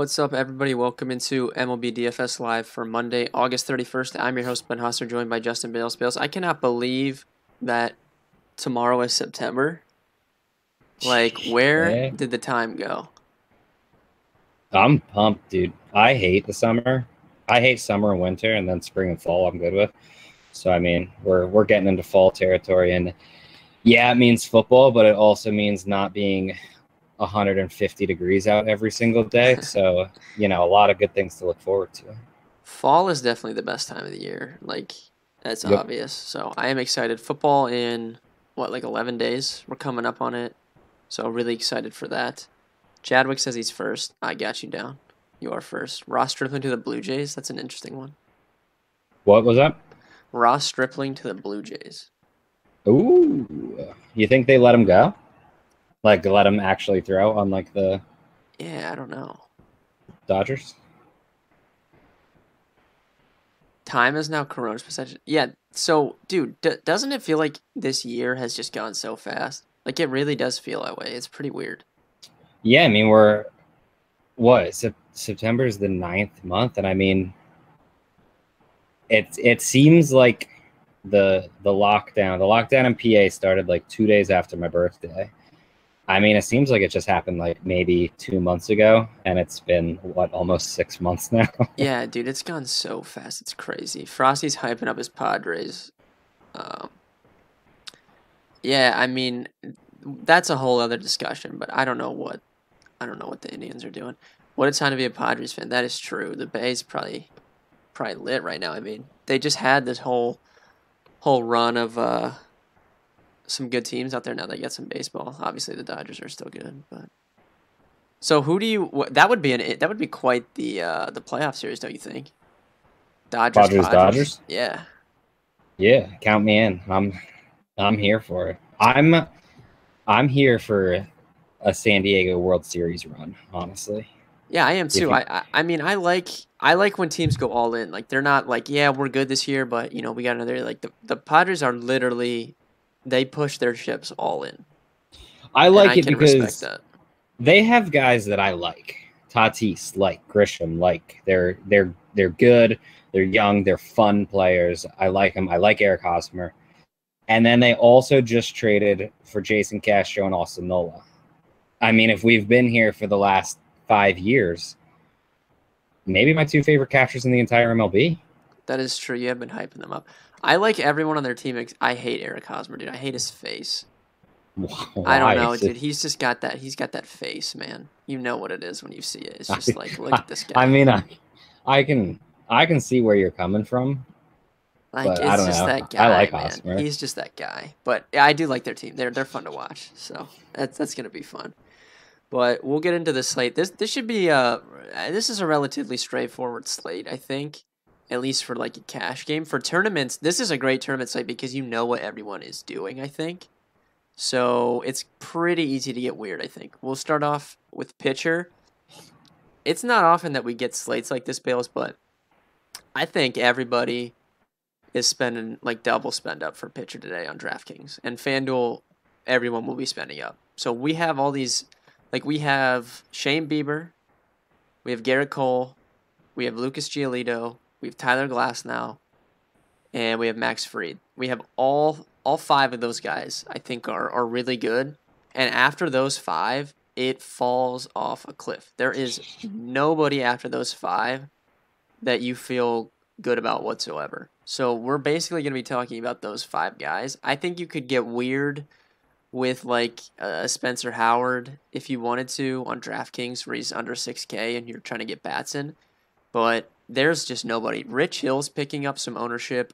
What's up, everybody? Welcome into MLB DFS Live for Monday, August 31st. I'm your host, Ben Husser, joined by Justin Bales. Bales, I cannot believe that tomorrow is September. Like, where Yeah, did the time go? I'm pumped, dude. I hate the summer. I hate summer and winter, and then spring and fall I'm good with. So I mean, we're getting into fall territory, and yeah, it means football, but it also means not being 150 degrees out every single day. So, a lot of good things to look forward to. Fall is definitely the best time of the year. Like, that's Yep. obvious. So I am excited. Football in, what, like 11 days? We're coming up on it. So really excited for that. Chadwick says he's first. I got you down. You are first. Ross Stripling to the Blue Jays. That's an interesting one. What was that? Ross Stripling to the Blue Jays. Ooh, you think they let him go? Like let him actually throw, unlike the Yeah, I don't know. Dodgers? Time is now Corona's percentage. Yeah, so, dude, doesn't it feel like this year has just gone so fast? Like, it really does feel that way. It's pretty weird. Yeah, I mean we're what? September is the ninth month, and I mean it seems like the lockdown in PA started like 2 days after my birthday. I mean, it seems like it just happened like maybe 2 months ago, and it's been what, almost 6 months now. Yeah, dude, it's gone so fast. It's crazy. Frosty's hyping up his Padres. Um, yeah, I mean, that's a whole other discussion, but I don't know what the Indians are doing. What a time to be a Padres fan. That is true. The Bay's probably lit right now. I mean, they just had this whole run of some good teams out there. Now they get some baseball. Obviously, the Dodgers are still good, but so who do you? That would be quite the playoff series, don't you think? Dodgers Dodgers, Padres. Dodgers. Yeah, Yeah, count me in. I'm here for it. I'm here for a San Diego World Series run. Honestly, yeah, I am if too. you, I mean, I like when teams go all in. Like they're not like, yeah, we're good this year, but we got another. Like the Padres are literally, they push their chips all in, I and like I it can respect because that. they have guys that I like. Tatis, like Grisham, like they're good. They're young. They're fun players. I like them. I like Eric Hosmer. And then they also just traded for Jason Castro and Austin Nola. I mean, if we've been here for the last 5 years, maybe my two favorite catchers in the entire MLB. That is true. You have been hyping them up. I like everyone on their team. I hate Eric Hosmer, dude. I hate his face. I don't Why? know, dude. He's just got that. He's got that face, man. You know what it is when you see it. It's just like, look at this I guy. mean, I can see where you're coming from, Like but I it's don't just know. that I guy, like man. Hosmer. He's just that guy. But yeah, I do like their team. They're fun to watch. So that's gonna be fun. But we'll get into the slate. This should be this is a relatively straightforward slate, I think. At least for like a cash game. For tournaments, this is a great tournament slate because you know what everyone is doing, I think. So it's pretty easy to get weird, I think. We'll start off with pitcher. It's not often that we get slates like this, Bales, but I think everybody is spending like double spend up for pitcher today on DraftKings. And FanDuel, everyone will be spending up. So we have all these, like we have Shane Bieber, we have Garrett Cole, we have Lucas Giolito, we have Tyler Glass now, and we have Max Fried. We have all five of those guys I think are really good. And after those five, it falls off a cliff. There is nobody after those five that you feel good about whatsoever. So we're basically going to be talking about those five guys. I think you could get weird with like a Spencer Howard if you wanted to on DraftKings where he's under 6K and you're trying to get bats in. But there's just nobody. Rich Hill's picking up some ownership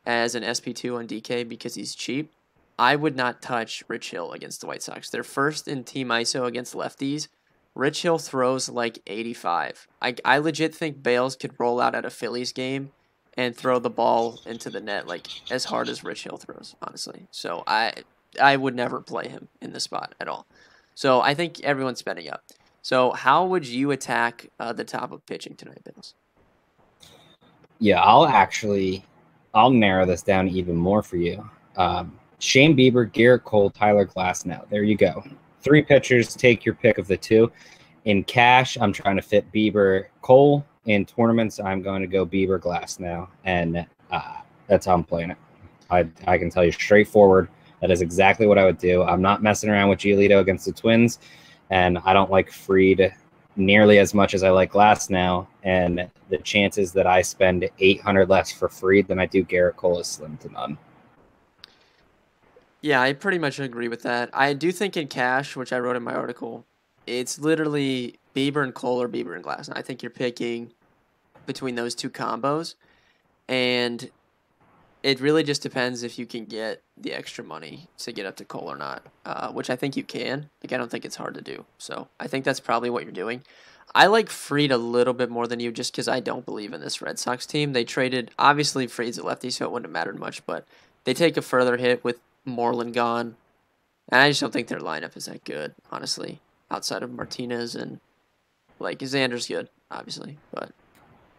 as an SP2 on DK because he's cheap. I would not touch Rich Hill against the White Sox. They're first in team ISO against lefties. Rich Hill throws like 85. I legit think Bales could roll out at a Phillies game and throw the ball into the net like as hard as Rich Hill throws, honestly. So I would never play him in this spot at all. So I think everyone's spending up. So how would you attack the top of pitching tonight, Bales? Yeah, I'll narrow this down even more for you. Shane Bieber, Garrett Cole, Tyler Glass. Now there you go. Three pitchers. Take your pick of the two. In cash, I'm trying to fit Bieber Cole. In tournaments, I'm going to go Bieber Glass now, and that's how I'm playing it. I can tell you straightforward, that is exactly what I would do. I'm not messing around with Giolito against the Twins, and I don't like Fried nearly as much as I like Glass now, and the chances that I spend 800 less for Fried than I do Garrett Cole is slim to none. Yeah, I pretty much agree with that. I do think in cash, which I wrote in my article, it's literally Bieber and Cole or Bieber and Glass. And I think you're picking between those two combos. And it really just depends if you can get the extra money to get up to Cole or not, which I think you can. Like, I don't think it's hard to do. So I think that's probably what you're doing. I like Fried a little bit more than you just because I don't believe in this Red Sox team. They traded, obviously, Fried's a lefty, so it wouldn't have mattered much, but they take a further hit with Moreland gone. And I just don't think their lineup is that good, honestly, outside of Martinez and, like, Xander's good, obviously. But,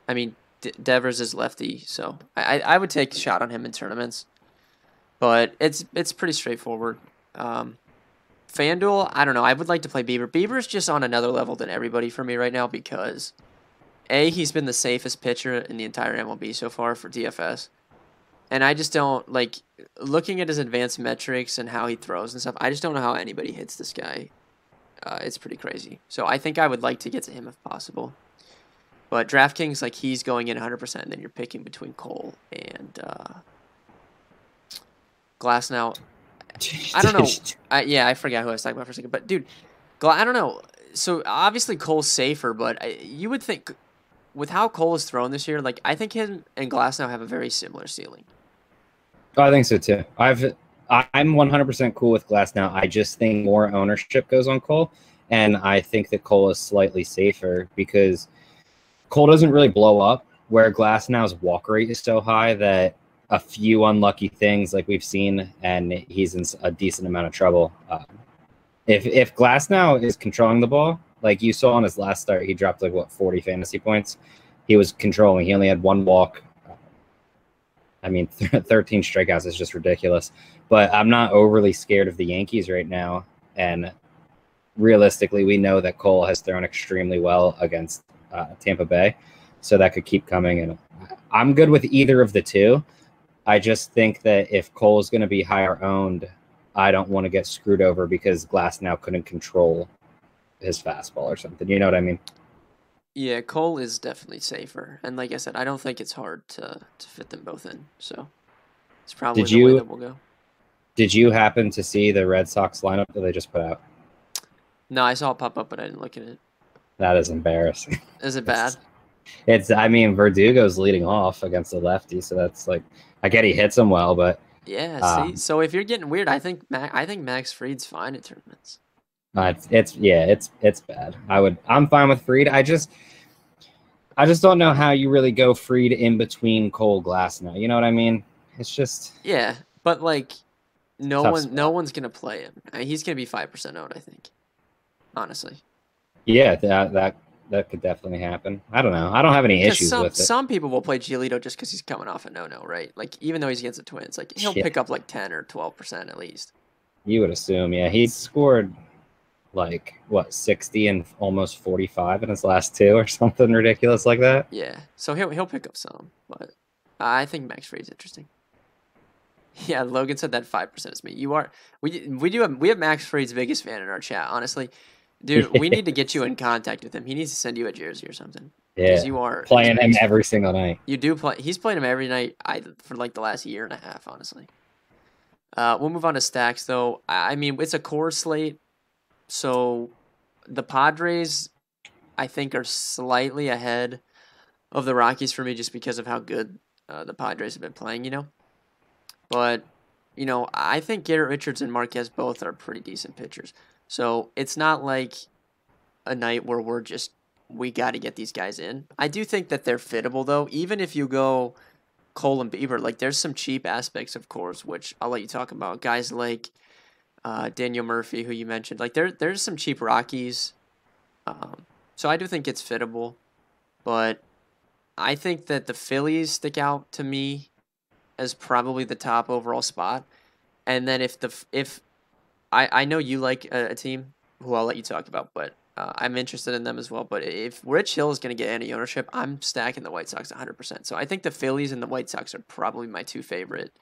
I mean, Devers is lefty, so I would take a shot on him in tournaments. But it's pretty straightforward. FanDuel, I don't know. I would like to play Bieber. Bieber's just on another level than everybody for me right now because, A, he's been the safest pitcher in the entire MLB so far for DFS. And I just don't, like, looking at his advanced metrics and how he throws and stuff, I just don't know how anybody hits this guy. It's pretty crazy. So I think I would like to get to him if possible. But DraftKings, like, he's going in 100%, and then you're picking between Cole and Glass now. I don't know. Yeah, I forgot who I was talking about for a second. But, dude, I don't know. So, obviously, Cole's safer, but you would think with how Cole is thrown this year, like, I think him and Glass now have a very similar ceiling. I think so, too. I'm 100% cool with Glass now. I just think more ownership goes on Cole, and I think that Cole is slightly safer because Cole doesn't really blow up, where Glass now's walk rate is so high that a few unlucky things like we've seen, and he's in a decent amount of trouble. If Glass now is controlling the ball, like you saw on his last start, he dropped like 40 fantasy points. He was controlling. He only had one walk. I mean, 13 strikeouts is just ridiculous. But I'm not overly scared of the Yankees right now. And realistically, we know that Cole has thrown extremely well against Tampa Bay. So that could keep coming. And I'm good with either of the two. I just think that if Cole is going to be higher owned, I don't want to get screwed over because Glass now couldn't control his fastball or something. You know what I mean? Yeah, Cole is definitely safer. And like I said, I don't think it's hard to fit them both in. So it's probably the way that we'll go. Did you happen to see the Red Sox lineup that they just put out? No, I saw it pop up, but I didn't look at it. That is embarrassing. Is it bad? I mean, Verdugo's leading off against the lefty, so that's like, I get he hits him well, but yeah. See, so if you're getting weird, I think Max Fried's fine at tournaments. It's bad. I'm fine with Fried. I just don't know how you really go Fried in between Cole Glass now. You know what I mean? It's just but like no one's gonna play him. I mean, he's gonna be 5% owned, I think. Honestly. Yeah, that could definitely happen. I don't know. I don't have any issues with it. Some people will play Giolito just because he's coming off a no-no, right? Like, even though he's against the Twins, like, he'll pick up, like, 10 or 12% at least. You would assume, yeah. He's scored, 60 and almost 45 in his last two or something ridiculous like that? Yeah, so he'll pick up some, but I think Max Fried's interesting. Yeah, Logan said that 5% is me. We have Max Fried's biggest fan in our chat, honestly. Dude, we need to get you in contact with him. He needs to send you a jersey or something. Yeah, you are playing him every single night. You do play. He's playing him every night for like the last year and a half, honestly. We'll move on to stacks, though. I mean, it's a core slate, so the Padres, I think, are slightly ahead of the Rockies for me just because of how good the Padres have been playing, But, I think Garrett Richards and Marquez both are pretty decent pitchers. So it's not like a night where we got to get these guys in. I do think that they're fittable, though. Even if you go Cole and Bieber, like, there's some cheap aspects, of course, which I'll let you talk about. Guys like Daniel Murphy, who you mentioned. Like, there's some cheap Rockies. So I do think it's fittable. But I think that the Phillies stick out to me as probably the top overall spot. And then if I know you like a team who I'll let you talk about, but I'm interested in them as well. But if Rich Hill is going to get any ownership, I'm stacking the White Sox 100%. So I think the Phillies and the White Sox are probably my two favorite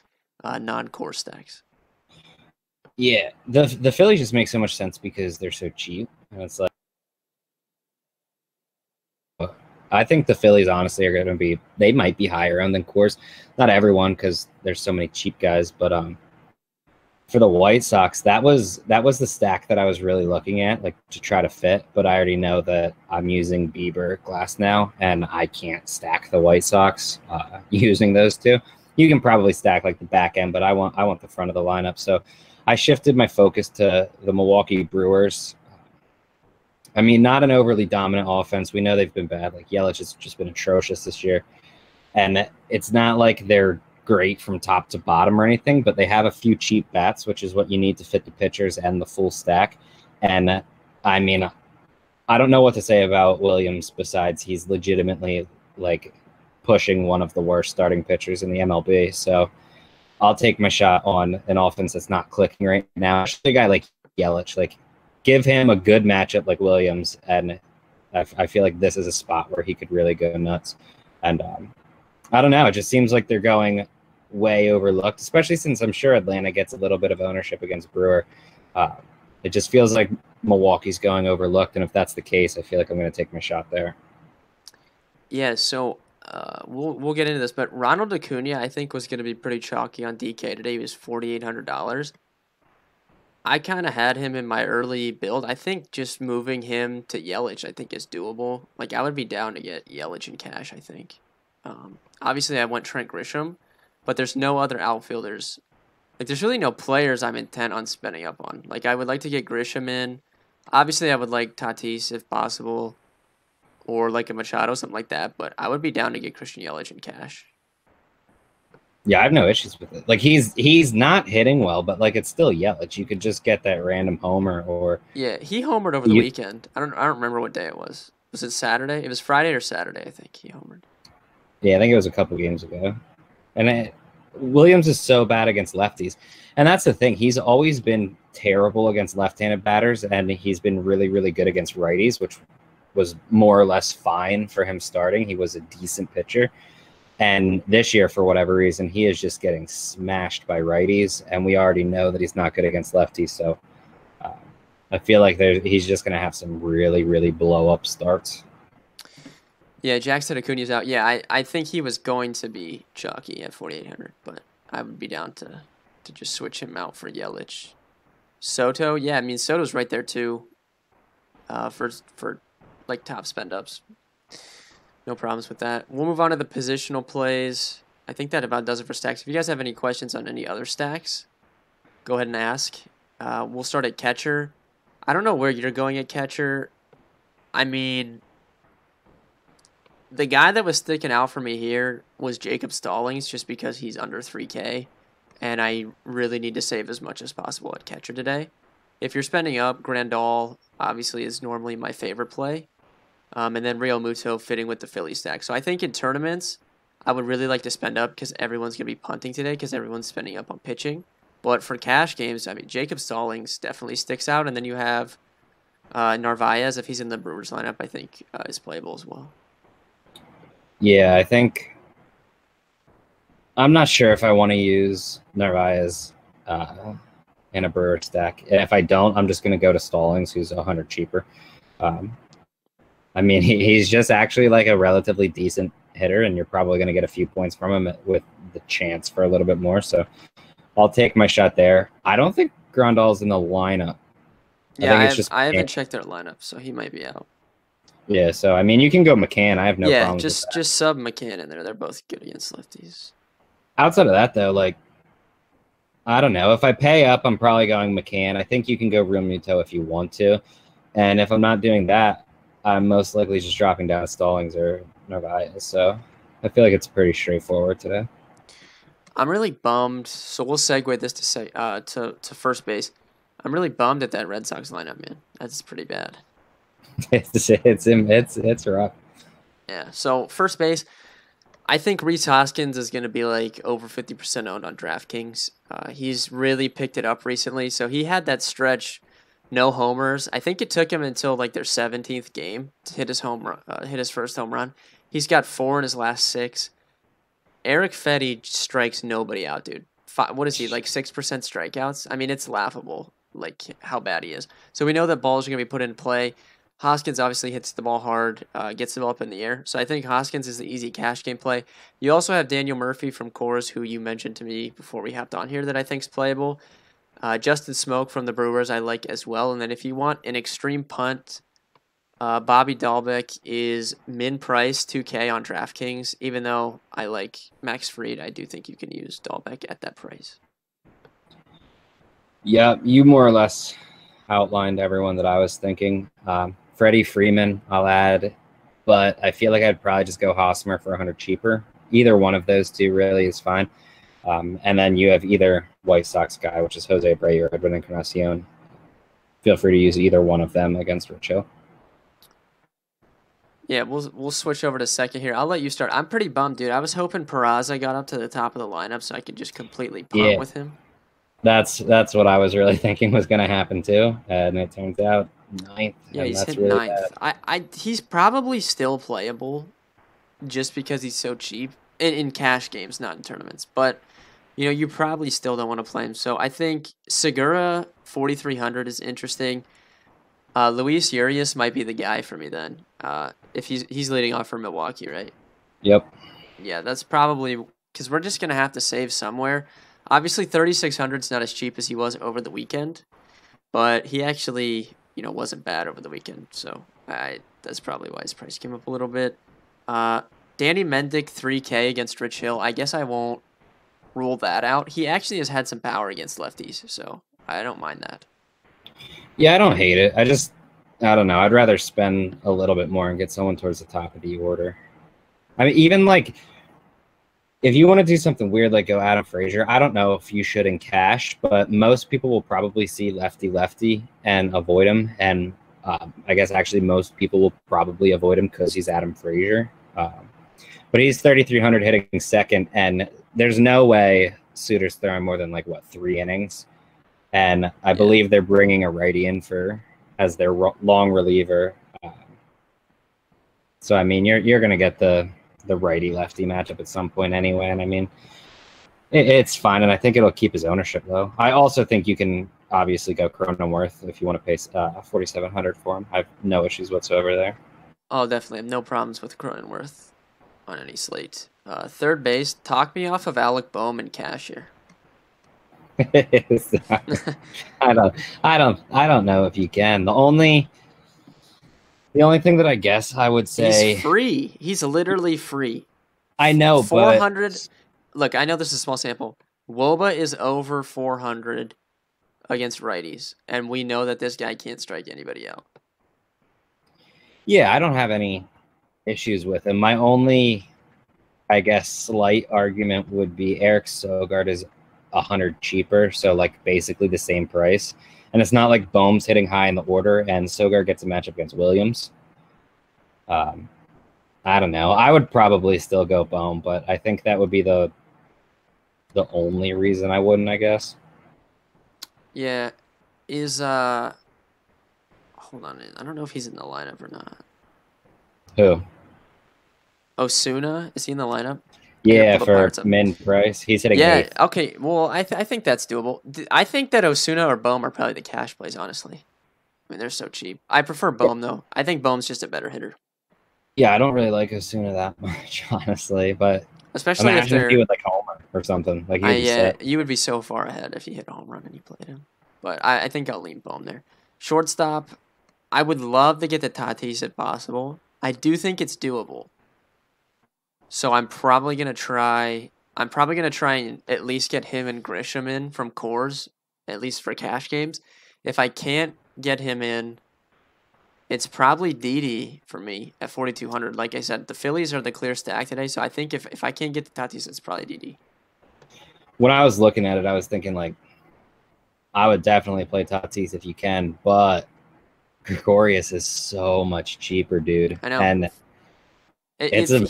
non-core stacks. Yeah, the Phillies just make so much sense because they're so cheap, and it's like I think the Phillies honestly are going to be they might be higher on than cores. Not everyone because there's so many cheap guys, but for the White Sox, that was the stack that I was really looking at, like to try to fit. But I already know that I'm using Bieber Glass now, and I can't stack the White Sox using those two. You can probably stack like the back end, but I want the front of the lineup. So I shifted my focus to the Milwaukee Brewers. I mean, not an overly dominant offense. We know they've been bad. Like Yelich has just been atrocious this year, and it's not like they're great from top to bottom or anything, but they have a few cheap bats, which is what you need to fit the pitchers and the full stack. And I mean, I don't know what to say about Williams besides he's legitimately like pushing one of the worst starting pitchers in the MLB. So I'll take my shot on an offense that's not clicking right now. Especially a guy like Yelich, like give him a good matchup like Williams, and I feel like this is a spot where he could really go nuts. And I don't know. It just seems like they're going way overlooked, especially since I'm sure Atlanta gets a little bit of ownership against Brewer. It just feels like Milwaukee's going overlooked, and if that's the case, I feel like I'm going to take my shot there. Yeah, so we'll get into this, but Ronald Acuna I think was going to be pretty chalky on DK today. He was $4,800. I kind of had him in my early build. I think just moving him to Yelich I think is doable. Like I would be down to get Yelich in cash. I think. Obviously I went Trent Grisham, but there's no other outfielders. Like there's really no players I'm intent on spending up on. Like I would like to get Grisham in. Obviously I would like Tatis if possible, or like a Machado, something like that. But I would be down to get Christian Yelich in cash. Yeah, I have no issues with it. Like he's not hitting well, but like it's still Yelich. You could just get that random homer, or Yeah, he homered over the weekend. I don't remember what day it was. Was it Saturday? It was Friday or Saturday, I think he homered. Yeah, I think it was a couple games ago. And Williams is so bad against lefties. And that's the thing. He's always been terrible against left-handed batters, and he's been really, really good against righties, which was more or less fine for him starting. He was a decent pitcher. And this year, for whatever reason, he is just getting smashed by righties, and we already know that he's not good against lefties. So I feel like he's just going to have some really, really blow-up starts. Yeah, Jackson Acuna's out. Yeah, I think he was going to be chalky at 4,800, but I would be down to just switch him out for Yelich. Soto, yeah, I mean Soto's right there too. For like top spend ups. No problems with that. We'll move on to the positional plays. I think that about does it for stacks. If you guys have any questions on any other stacks, go ahead and ask. We'll start at catcher. I don't know where you're going at catcher. I mean, the guy that was sticking out for me here was Jacob Stallings just because he's under 3K, and I really need to save as much as possible at catcher today. If you're spending up, Grandal obviously is normally my favorite play. And then Real Muto fitting with the Philly stack. So I think in tournaments, I would really like to spend up because everyone's going to be punting today because everyone's spending up on pitching. But for cash games, I mean, Jacob Stallings definitely sticks out. And then you have Narvaez, if he's in the Brewers lineup, I think is playable as well. Yeah, I think I'm not sure if I want to use Narvaez in a Brewer stack. And if I don't, I'm just going to go to Stallings, who's 100 cheaper. I mean, he's just actually like a relatively decent hitter, and you're probably going to get a few points from him with the chance for a little bit more. So I'll take my shot there. I don't think Grandal's in the lineup. I haven't checked their lineup, so he might be out. Yeah, so I mean, you can go McCann. I have no problems with that. Just sub McCann in there. They're both good against lefties. Outside of that, though, like, I don't know. If I pay up, I'm probably going McCann. I think you can go Real Muto if you want to. And if I'm not doing that, I'm most likely just dropping down Stallings or Narvaez. So I feel like it's pretty straightforward today. I'm really bummed. So we'll segue this to first base. I'm really bummed at that Red Sox lineup, man. That's pretty bad. It's rough. Yeah. So first base, I think Rhys Hoskins is going to be like over 50% owned on DraftKings. He's really picked it up recently. So he had that stretch no homers. I think it took him until like their 17th game to hit his hit his first home run. He's got 4 in his last 6. Eric Fetty strikes nobody out, dude. What is he, like 6% strikeouts? I mean, it's laughable, like how bad he is. So we know that balls are going to be put in play. Hoskins obviously hits the ball hard, gets the ball up in the air. So I think Hoskins is the easy cash game play. You also have Daniel Murphy from Coors, who you mentioned to me before we hopped on here that I think is playable. Justin Smoke from the Brewers I like as well. And then if you want an extreme punt, Bobby Dahlbeck is min price 2K on DraftKings. Even though I like Max Fried, I do think you can use Dahlbeck at that price. Yeah, you more or less outlined everyone that I was thinking. Freddie Freeman, I'll add, but I feel like I'd probably just go Hosmer for 100 cheaper. Either one of those two really is fine. And then you have either White Sox guy, which is Jose Abreu or Edwin Encarnacion. Feel free to use either one of them against Rich Hill. Yeah, we'll switch over to second here. I'll let you start. I'm pretty bummed, dude. I was hoping Peraza got up to the top of the lineup so I could just completely punt with him. That's what I was really thinking was going to happen too, and it turns out 9th. Yeah, he's hit really 9th. He's probably still playable, just because he's so cheap in cash games, not in tournaments. But you probably still don't want to play him. So I think Segura 4,300 is interesting. Luis Urias might be the guy for me then. If he's leading off for Milwaukee, right? Yep. Yeah, that's probably because we're just gonna have to save somewhere. Obviously, 3,600 is not as cheap as he was over the weekend, but he actually, wasn't bad over the weekend. So that's probably why his price came up a little bit. Danny Mendick 3K against Rich Hill. I guess I won't rule that out. He actually has had some power against lefties, so I don't mind that. Yeah, I don't hate it. I don't know. I'd rather spend a little bit more and get someone towards the top of the order. I mean, even like if you want to do something weird, like go Adam Frazier, I don't know if you should in cash, but most people will probably see lefty and avoid him. And I guess actually most people will probably avoid him because he's Adam Frazier. But he's 3,300 hitting second, and there's no way Suter's throwing more than 3 innings. And I believe they're bringing a righty in as their long reliever. So I mean, you're gonna get the righty lefty matchup at some point anyway. And I mean, it's fine, and I think it'll keep his ownership low. I also think you can obviously go Cronenworth if you want to pay 4,700 for him. I have no issues whatsoever there. Oh, definitely have no problems with Cronenworth on any slate. Third base, talk me off of Alec Bohm and Cashier. I don't know if you can. The only thing that I guess I would say, he's free. He's literally free. I know, 400. But look, I know this is a small sample. Woba is over 400 against righties, and we know that this guy can't strike anybody out. Yeah, I don't have any issues with him. My only, I guess, slight argument would be Eric Sogard is 100 cheaper, so basically the same price. And it's not like Bohm's hitting high in the order and Sogard gets a matchup against Williams. I don't know. I would probably still go Bohm, but I think that would be the only reason I wouldn't, I guess. Yeah. Hold on. I don't know if he's in the lineup or not. Who? Osuna? Is he in the lineup? Yeah, for min price. He's hitting 8th. Okay. Well, I think that's doable. I think that Osuna or Bohm are probably the cash plays, honestly. I mean, they're so cheap. I prefer Bohm, though. I think Bohm's just a better hitter. Yeah, I don't really like Osuna that much, honestly. But especially if they're... he would Homer or something. You would be so far ahead if you hit a home run and you played him. But I think I'll lean Bohm there. Shortstop, I would love to get the Tatis if possible. I do think it's doable. So I'm probably gonna try and at least get him and Grisham in from Coors, at least for cash games. If I can't get him in, it's probably Didi for me at 4,200. Like I said, the Phillies are the clear stack today, so I think if I can't get the Tatis, it's probably Didi. When I was looking at it, I was thinking I would definitely play Tatis if you can, but Gregorius is so much cheaper, dude. I know. And he's too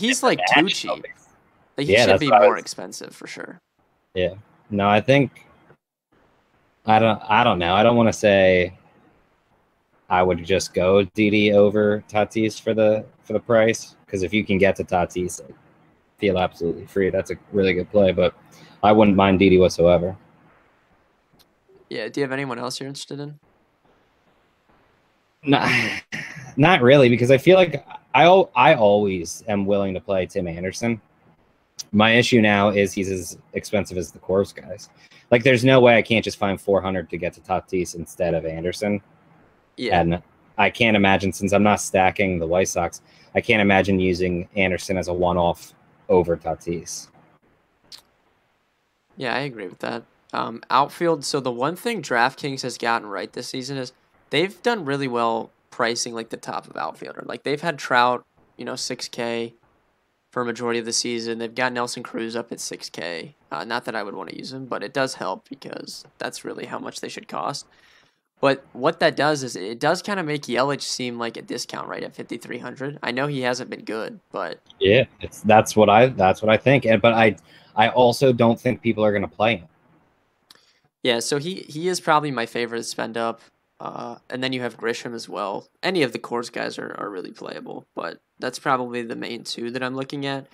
cheap. He should be more expensive for sure. Yeah. No, I think I don't know. I don't want to say I would just go DD over Tatis for the price, because if you can get to Tatis, I feel absolutely free. That's a really good play, but I wouldn't mind DD whatsoever. Yeah. Do you have anyone else you're interested in? Not, not really, because I feel like I always am willing to play Tim Anderson. My issue now is he's as expensive as the Coors guys. Like, there's no way I can't just find 400 to get to Tatis instead of Anderson. Yeah. And I can't imagine, since I'm not stacking the White Sox, I can't imagine using Anderson as a one-off over Tatis. Yeah, I agree with that. Outfield. So the one thing DraftKings has gotten right this season is they've done really well pricing like the top of outfielder. Like they've had Trout, 6K for a majority of the season. They've got Nelson Cruz up at 6K. Not that I would want to use him, but it does help because that's really how much they should cost. But what that does is it does kind of make Yelich seem like a discount right at 5,300. I know he hasn't been good, but yeah, that's what I think. But I also don't think people are going to play him. Yeah, so he is probably my favorite spend up. And then you have Grisham as well. Any of the Coors guys are really playable, but that's probably the main two that I'm looking at.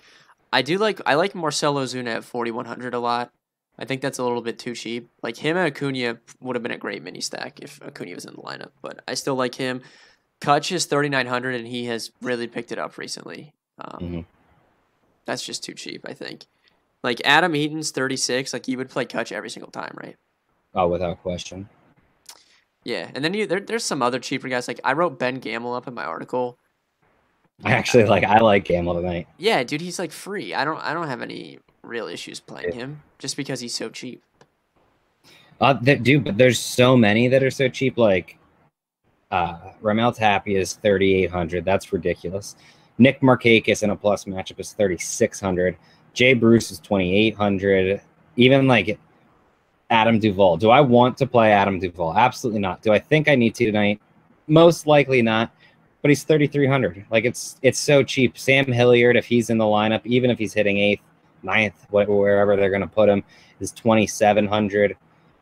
I like Marcell Ozuna at 4,100 a lot. I think that's a little bit too cheap. Like him and Acuna would have been a great mini stack if Acuna was in the lineup, but I still like him. Kutch is 3,900 and he has really picked it up recently. That's just too cheap, I think. Like Adam Eaton's 36, like you would play Kutch every single time, right? Oh, without question. Yeah, and then there's some other cheaper guys. Like I wrote Ben Gamble up in my article. I like Gamble tonight. Yeah, dude, he's like free. I don't have any real issues playing him just because he's so cheap. But there's so many that are so cheap. Like Ramel Tapia is 3,800. That's ridiculous. Nick Markakis in a plus matchup is 3,600. Jay Bruce is 2,800. Even like Adam Duvall. Do I want to play Adam Duvall? Absolutely not. Do I think I need to tonight? Most likely not. But he's 3,300. Like it's so cheap. Sam Hilliard, if he's in the lineup, even if he's hitting 8th, 9th, wherever they're going to put him, is 2,700.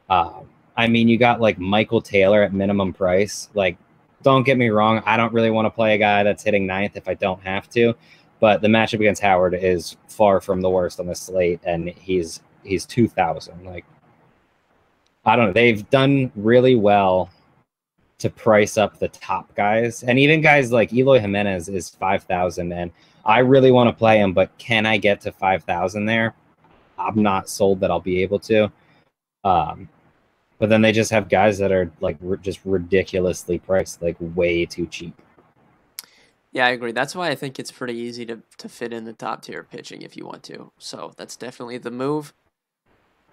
I mean, you got like Michael Taylor at minimum price. Like, don't get me wrong. I don't really want to play a guy that's hitting 9th if I don't have to. But the matchup against Howard is far from the worst on the slate, and he's 2,000. Like, I don't know. They've done really well to price up the top guys. And even guys like Eloy Jimenez is 5,000. And I really want to play him, but can I get to 5,000 there? I'm not sold that I'll be able to. But then they just have guys that are like just ridiculously priced, like way too cheap. Yeah, I agree. That's why I think it's pretty easy to fit in the top tier pitching if you want to. So that's definitely the move.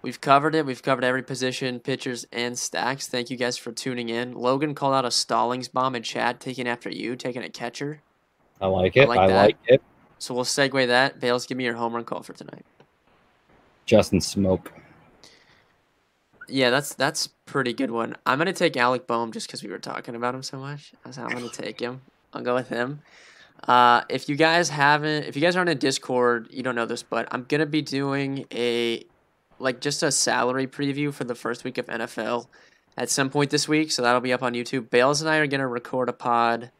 We've covered it. We've covered every position, pitchers, and stacks. Thank you guys for tuning in. Logan called out a Stallings bomb in chat, taking after you, taking a catcher. I like it. I like it. So we'll segue that. Bales, give me your home run call for tonight. Justin Smoke. Yeah, that's pretty good one. I'm gonna take Alec Boehm just because we were talking about him so much. I'm gonna take him. I'll go with him. If you guys aren't in Discord, you don't know this, but I'm gonna be doing just a salary preview for the first week of NFL at some point this week, so that'll be up on YouTube. Bales and I are gonna record a pod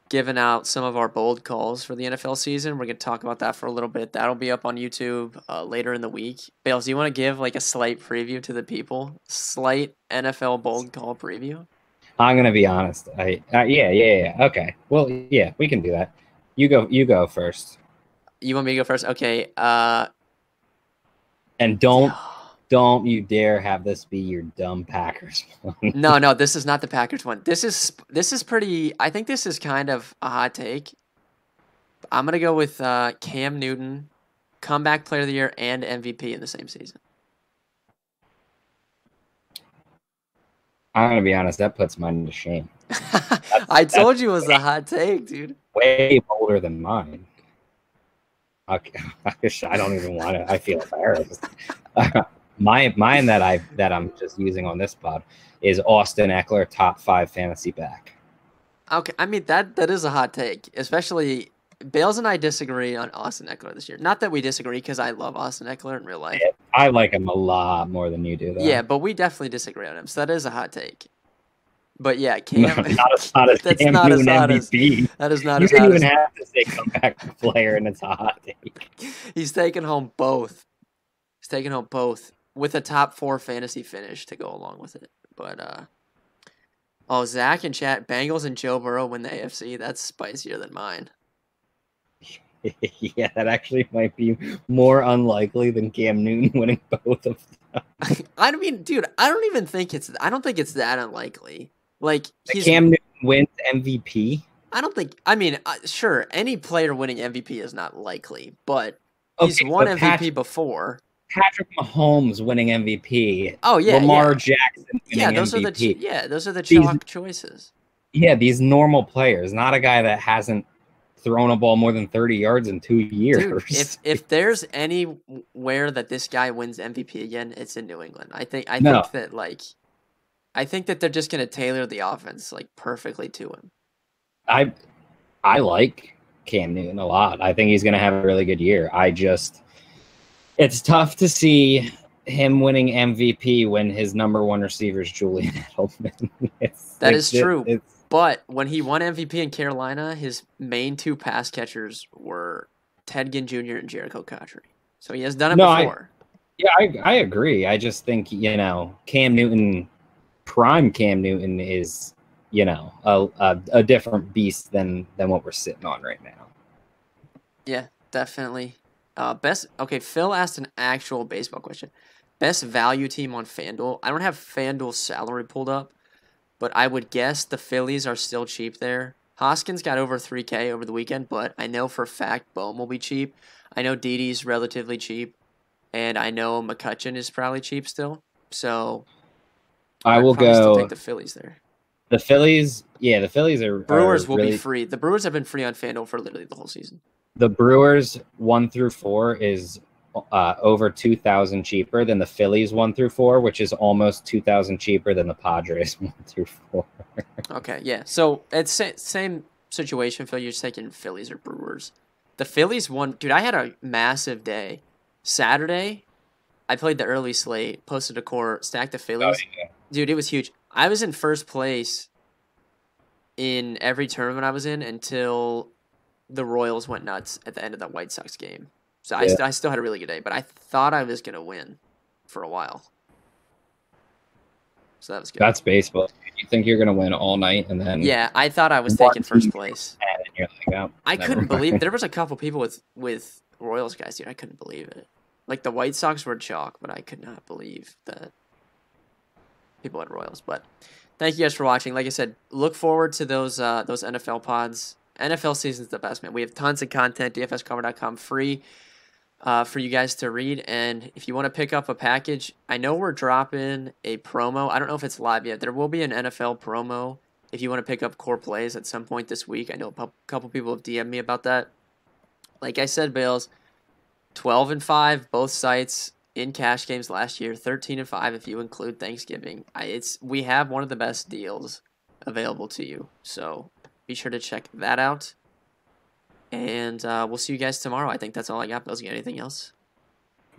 giving out some of our bold calls for the NFL season. We're going to talk about that for a little bit. That'll be up on YouTube later in the week. Bales, do you want to give like a slight preview to the people? Slight NFL bold call preview? I'm going to be honest. Yeah. Okay. Well, yeah, we can do that. You go first. You want me to go first? Okay. And don't you dare have this be your dumb Packers one. No, this is not the Packers one. This is pretty. I think this is kind of a hot take. I'm gonna go with Cam Newton, comeback player of the year and MVP in the same season. I'm gonna be honest. That puts mine to shame. I told you it was a hot take, dude. Way bolder than mine. Okay. I don't even want to. I feel embarrassed. Mine that I'm just using on this pod is Austin Eckler, top 5 fantasy back. Okay, I mean that is a hot take, especially Bales and I disagree on Austin Eckler this year. Not that we disagree, because I love Austin Eckler in real life. Yeah, I like him a lot more than you do, though. Yeah, but we definitely disagree on him, so that is a hot take. But yeah, Not, Cam. not as hot as That's Cam not as Newton hot as. MVP. That is not You as didn't hot even as. have to say comeback player, and it's a hot take. He's taking home both. He's taking home both with a top 4 fantasy finish to go along with it. But oh, Zach and chat, Bengals and Joe Burrow win the AFC. That's spicier than mine. Yeah, that actually might be more unlikely than Cam Newton winning both of them. I mean, dude, I don't think it's that unlikely. Like Cam Newton wins MVP. I don't think. I mean, sure, any player winning MVP is not likely, but he's Okay, won but MVP before. Patrick Mahomes winning MVP. Oh yeah, Lamar yeah. Jackson winning Those MVP. Those are the chalk choices. Yeah, these normal players, not a guy that hasn't thrown a ball more than 30 yards in 2 years. Dude, if there's anywhere that this guy wins MVP again, it's in New England. I think that they're just gonna tailor the offense like perfectly to him. I like Cam Newton a lot. I think he's gonna have a really good year. It's tough to see him winning MVP when his number 1 receiver is Julian Edelman. That is true. But when he won MVP in Carolina, his main 2 pass catchers were Ted Ginn Jr. and Jericho Cotchery. So he has done it before. I agree. I just think, Cam Newton, prime Cam Newton is, a different beast than what we're sitting on right now. Yeah, definitely. Phil asked an actual baseball question. Best value team on FanDuel. I don't have FanDuel's salary pulled up, but I would guess the Phillies are still cheap there. Hoskins got over 3K over the weekend, but I know for a fact Bohm will be cheap. I know Didi's relatively cheap, and I know McCutchen is probably cheap still. So I will go take the Phillies there. The Phillies are Brewers will really, be free. The Brewers have been free on FanDuel for literally the whole season. The Brewers 1 through 4 is over 2,000 cheaper than the Phillies 1 through 4, which is almost 2,000 cheaper than the Padres 1 through 4. Okay, yeah. So it's same situation. Phil, you're taking Phillies or Brewers. The Phillies won. Dude, I had a massive day. Saturday, I played the early slate, posted a core, stacked the Phillies. Oh, yeah. Dude, it was huge. I was in first place in every tournament I was in until the Royals went nuts at the end of that White Sox game. So yeah. I still had a really good day, but I thought I was going to win for a while. So that was good. That's baseball. You think you're going to win all night and then... Yeah, I thought I was taking first place. And you're like, oh, I couldn't believe... There was a couple people with Royals guys, dude. I couldn't believe it. Like, the White Sox were chalk, but I could not believe that people had Royals. But thank you guys for watching. Like I said, look forward to those NFL pods. NFL season's the best, man. We have tons of content, dfscover.com, free for you guys to read. And if you want to pick up a package, I know we're dropping a promo. I don't know if it's live yet. There will be an NFL promo if you want to pick up core plays at some point this week. I know a couple people have DM'd me about that. Like I said, Bales, 12-5, both sites in cash games last year. 13-5 if you include Thanksgiving. We have one of the best deals available to you. So be sure to check that out. And we'll see you guys tomorrow. I think that's all I got. Bales, you got anything else?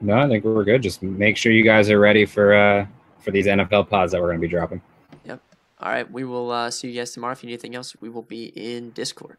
No, I think we're good. Just make sure you guys are ready for these NFL pods that we're going to be dropping. Yep. All right. We will see you guys tomorrow. If you need anything else, we will be in Discord.